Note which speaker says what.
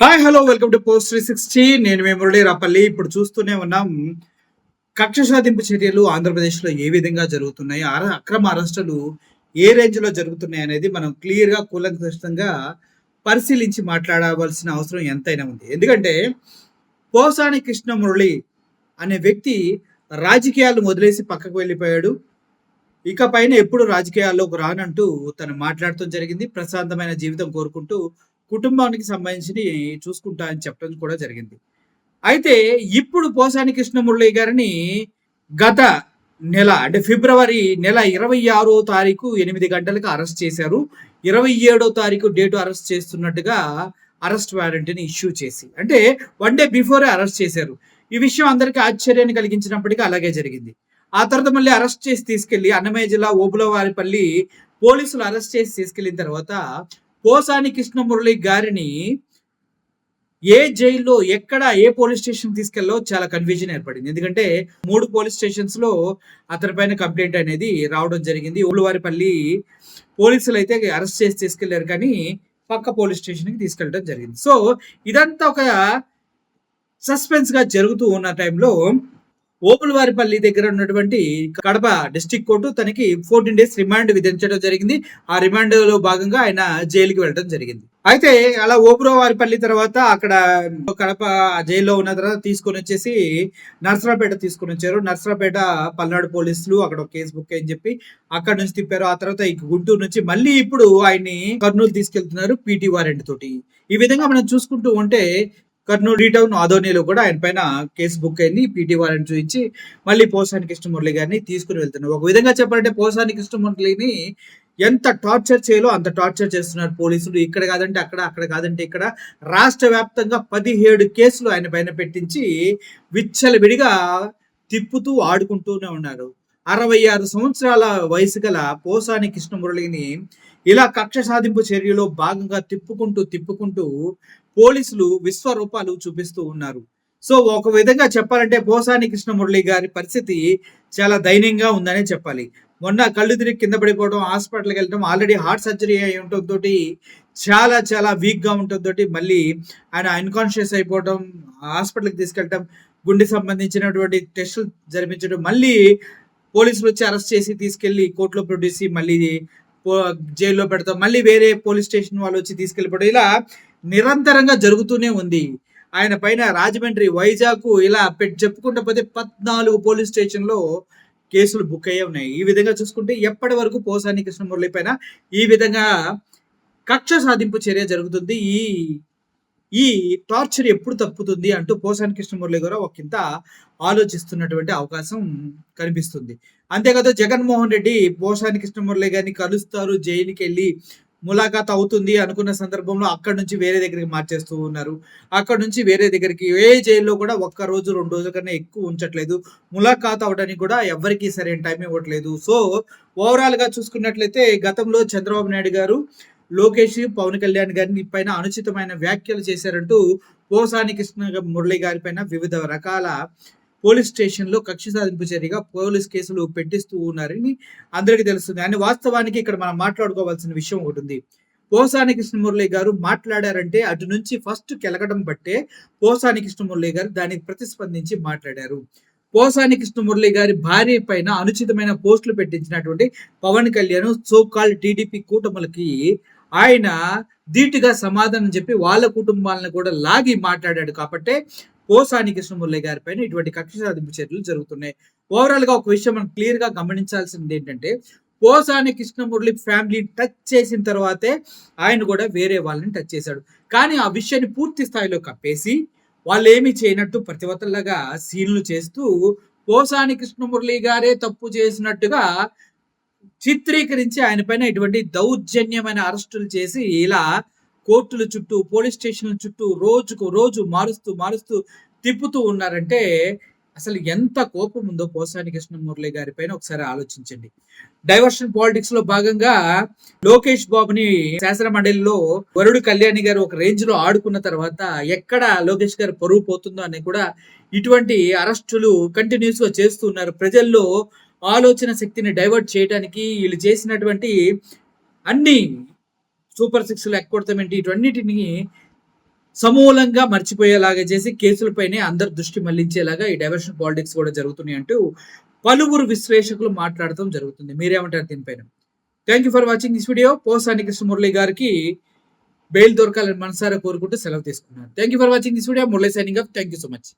Speaker 1: Hi hello welcome to post 360. నేను మీ మురళీ రాపల్లి. ఇప్పుడు చూస్తూనే ఉన్నాం, కక్ష సాధింపు చర్యలు ఆంధ్రప్రదేశ్లో ఏ విధంగా జరుగుతున్నాయి, అక్రమ అరెస్టులు ఏ రేంజ్లో జరుగుతున్నాయి అనేది మనం క్లియర్గా కూలంకషంగా పరిశీలించి మాట్లాడవలసిన అవసరం ఎంతైనా ఉంది. ఎందుకంటే పోసాని కృష్ణ మురళి అనే వ్యక్తి రాజకీయాలు వదిలేసి పక్కకు వెళ్ళిపోయాడు. ఇక పైన ఎప్పుడు రాజకీయాల్లోకి రానంటూ తను మాట్లాడటం జరిగింది. ప్రశాంతమైన జీవితం కోరుకుంటూ కుటుంబానికి సంబంధించి చూసుకుంటా అని చెప్పడం కూడా జరిగింది. అయితే ఇప్పుడు పోసాని కృష్ణమురళి గారిని గత నెల అంటే ఫిబ్రవరి నెల 26వ తారీఖు 8 గంటలకు అరెస్ట్ చేశారు. 27వ తారీఖు డేటు అరెస్ట్ చేస్తున్నట్టుగా అరెస్ట్ వారెంట్ని ఇష్యూ చేసి, అంటే 1 డే బిఫోరే అరెస్ట్ చేశారు. ఈ విషయం అందరికీ ఆశ్చర్యాన్ని కలిగించినప్పటికీ అలాగే జరిగింది. ఆ తర్వాత మళ్ళీ అరెస్ట్ చేసి తీసుకెళ్లి అన్నమయ్య జిల్లా ఓబులవారిపల్లి పోలీసులు అరెస్ట్ చేసి తీసుకెళ్లిన తర్వాత పోసాని కృష్ణమురళి గారిని ఏ జైల్లో ఎక్కడ ఏ పోలీస్ స్టేషన్ తీసుకెళ్ళో చాలా కన్ఫ్యూజన్ ఏర్పడింది. ఎందుకంటే 3 పోలీస్ స్టేషన్స్ లో అతని పైన కంప్లైంట్ అనేది రావడం జరిగింది. ఓబులవారిపల్లి పోలీసులు అయితే అరెస్ట్ చేసి తీసుకెళ్లారు, కానీ పక్క పోలీస్ స్టేషన్ కి తీసుకెళ్ళడం జరిగింది. సో ఇదంతా ఒక సస్పెన్స్ గా జరుగుతూ ఉన్న టైంలో ఓబులవారిపల్లి దగ్గర ఉన్నటువంటి కడప డిస్ట్రిక్ట్ కోర్టు తనకి 14 days రిమాండ్ విధించడం జరిగింది. ఆ రిమాండ్ లో భాగంగా ఆయన జైలుకి వెళ్ళడం జరిగింది. అయితే అలా ఓబులవారిపల్లి తర్వాత అక్కడ కడప జైల్లో ఉన్న తర్వాత తీసుకొని వచ్చేసి నర్సరాపేట తీసుకొని వచ్చారు. నర్సరాపేట పల్నాడు పోలీసులు అక్కడ ఒక కేసు బుక్ అని చెప్పి అక్కడ నుంచి తిప్పారు. ఆ తర్వాత గుంటూరు నుంచి మళ్ళీ ఇప్పుడు ఆయన్ని కర్నూలు తీసుకెళ్తున్నారు పీటీ వారెంట్ తోటి. ఈ విధంగా మనం చూసుకుంటూ ఉంటే కర్నూలు రీటౌన్ ఆదోనిలో కూడా ఆయన పైన కేసు బుక్ అయింది. పీటీ వారెంట్ చూపించి మళ్ళీ పోసాని కృష్ణమురళి గారిని తీసుకుని వెళ్తున్నారు. ఒక విధంగా చెప్పాలంటే పోసాని కృష్ణమురళిని ఎంత టార్చర్ చేయాలో అంత టార్చర్ చేస్తున్నారు పోలీసులు. ఇక్కడ కాదంటే అక్కడ, అక్కడ కాదంటే ఇక్కడ, రాష్ట్ర వ్యాప్తంగా 17 కేసులు ఆయన పైన పెట్టించి విచ్చలవిడిగా తిప్పుతూ ఆడుకుంటూనే ఉన్నారు. 66 సంవత్సరాల వయసు గల పోసాని కృష్ణమురళిని ఇలా కక్ష సాధింపు చర్యలో భాగంగా తిప్పుకుంటూ పోలీసులు విశ్వరూపాలు చూపిస్తూ ఉన్నారు. సో ఒక విధంగా చెప్పాలంటే పోసాని కృష్ణమురళి గారి పరిస్థితి చాలా దయనీయంగా ఉందనే చెప్పాలి. మొన్న కళ్ళు తిరిగి కింద పడిపోవడం, హాస్పిటల్కి వెళ్ళడం, ఆల్రెడీ హార్ట్ సర్జరీ అయి ఉండటంతో చాలా చాలా వీక్గా ఉండటంతో మళ్ళీ ఆయన అన్కాన్షియస్ అయిపోవడం, హాస్పిటల్కి తీసుకెళ్ళటం, గుండె సంబంధించినటువంటి టెస్టులు జరిపించడం, మళ్ళీ పోలీసులు వచ్చి అరెస్ట్ చేసి తీసుకెళ్లి కోర్టులో ప్రొడ్యూస్ మళ్ళీ జైల్లో పెడతాం, మళ్ళీ వేరే పోలీస్ స్టేషన్ వాళ్ళు వచ్చి తీసుకెళ్ళిపోవడం, ఇలా నిరంతరంగా జరుగుతూనే ఉంది. ఆయన పైన రాజమండ్రి, వైజాగ్ ఇలా చెప్పుకుంటూ పోతే 14 పోలీస్ స్టేషన్లో కేసులు బుక్ అయ్యే ఉన్నాయి. ఈ విధంగా చూసుకుంటే ఎప్పటి వరకు పోసాని కృష్ణమురళి పైన ఈ విధంగా కక్ష సాధింపు చర్య జరుగుతుంది, ఈ టార్చర్ ఎప్పుడు తప్పుతుంది అంటూ పోసాని కృష్ణమురళి గారు ఒకంత ఆలోచిస్తున్నటువంటి అవకాశం కనిపిస్తుంది. అంతేకాదు జగన్మోహన్ రెడ్డి పోసాని కృష్ణమురళి గారిని కలుస్తారు, జైలుకి వెళ్ళి ములాఖాత్ అవుతుంది అనుకున్న సందర్భంలో అక్కడి నుంచి వేరే దగ్గరికి మార్చేస్తూ ఉన్నారు. అక్కడ నుంచి వేరే దగ్గరికి ఏ జైల్లో కూడా 1 రోజు 2 రోజుల కన్నా ఎక్కువ ఉంచట్లేదు. ములాఖాత్ అవడానికి కూడా ఎవరికి సరైన టైం ఇవ్వట్లేదు. సో ఓవరాల్ గా చూసుకున్నట్లయితే గతంలో చంద్రబాబు నాయుడు గారు, లోకేష్, పవన్ కళ్యాణ్ గారిని పైన అనుచితమైన వ్యాఖ్యలు చేశారంటూ పోసాని కృష్ణ మురళి గారి పైన వివిధ రకాల పోలీస్ స్టేషన్ లో కక్ష సాధింపు చర్యగా పోలీస్ కేసులు పెట్టిస్తూ ఉన్నారని అందరికీ తెలుస్తుంది. అని వాస్తవానికి ఇక్కడ మనం మాట్లాడుకోవాల్సిన విషయం ఒకటి ఉంది. పోసాని కృష్ణమురళి గారు మాట్లాడారంటే అటు నుంచి ఫస్ట్ కెలకడం బట్టే పోసాని కృష్ణమురళి గారు దానికి ప్రతిస్పందించి మాట్లాడారు. పోసాని కృష్ణమురళి గారి భార్య పైన అనుచితమైన పోస్టులు పెట్టించినటువంటి Pawan Kalyan so called TDP కూటములకి ఆయన ధీటుగా సమాధానం చెప్పి వాళ్ళ కుటుంబాలను కూడా లాగి మాట్లాడాడు. కాబట్టి పోసాని కృష్ణమురళి గారి పైన ఇటువంటి కక్ష సాధింపు చర్యలు జరుగుతున్నాయి. ఓవరాల్ గా ఒక విషయం మనం క్లియర్ గా గమనించాల్సింది ఏంటంటే, పోసాని కృష్ణమురళి ఫ్యామిలీ టచ్ చేసిన తర్వాతే ఆయన కూడా వేరే వాళ్ళని టచ్ చేశాడు. కానీ ఆ విషయాన్ని పూర్తి స్థాయిలో కప్పేసి వాళ్ళు ఏమి చేయనట్టు ప్రతివతల్లాగా సీన్లు చేస్తూ పోసాని కృష్ణమురళి గారే తప్పు చేసినట్టుగా చిత్రీకరించి ఆయన పైన ఇటువంటి దౌర్జన్యమైన అరెస్టులు చేసి ఇలా కోర్టుల చుట్టూ, పోలీస్ స్టేషన్ల చుట్టూ రోజుకు రోజు మారుస్తూ తిప్పుతూ ఉన్నారంటే అసలు ఎంత కోపం ఉందో పోసాని కృష్ణమురళి గారి పైన ఒకసారి ఆలోచించండి. డైవర్షన్ పాలిటిక్స్ లో భాగంగా లోకేష్ బాబుని శాసన మండలిలో వరుడు కళ్యాణి గారు ఒక రేంజ్ లో ఆడుకున్న తర్వాత ఎక్కడ లోకేష్ గారు పరువు పోతుందో అని కూడా ఇటువంటి అరెస్టులు కంటిన్యూస్ గా చేస్తూ ఉన్నారు. ప్రజల్లో ఆలోచన శక్తిని డైవర్ట్ చేయడానికి వీళ్ళు చేసినటువంటి అన్ని సూపర్ 6 ఎక్కొడతామేంటి ఇవన్నిటిని సమూలంగా మర్చిపోయేలాగా చేసి కేసులపైనే అందరి దృష్టి మళ్లించేలాగా ఈ డైవర్షన్ పాలిటిక్స్ కూడా జరుగుతున్నాయి అంటూ పలువురు విశ్లేషకులు మాట్లాడటం జరుగుతుంది. మీరేమంటారు దీనిపైన? Thank you for watching this video. Posani Krishnamurali గారికి బెయిల్ దొరకాలని మనసారా కోరుకుంటూ సెలవు తీసుకున్నాను. Thank you for watching this video. Murali signing off. Thank you so much.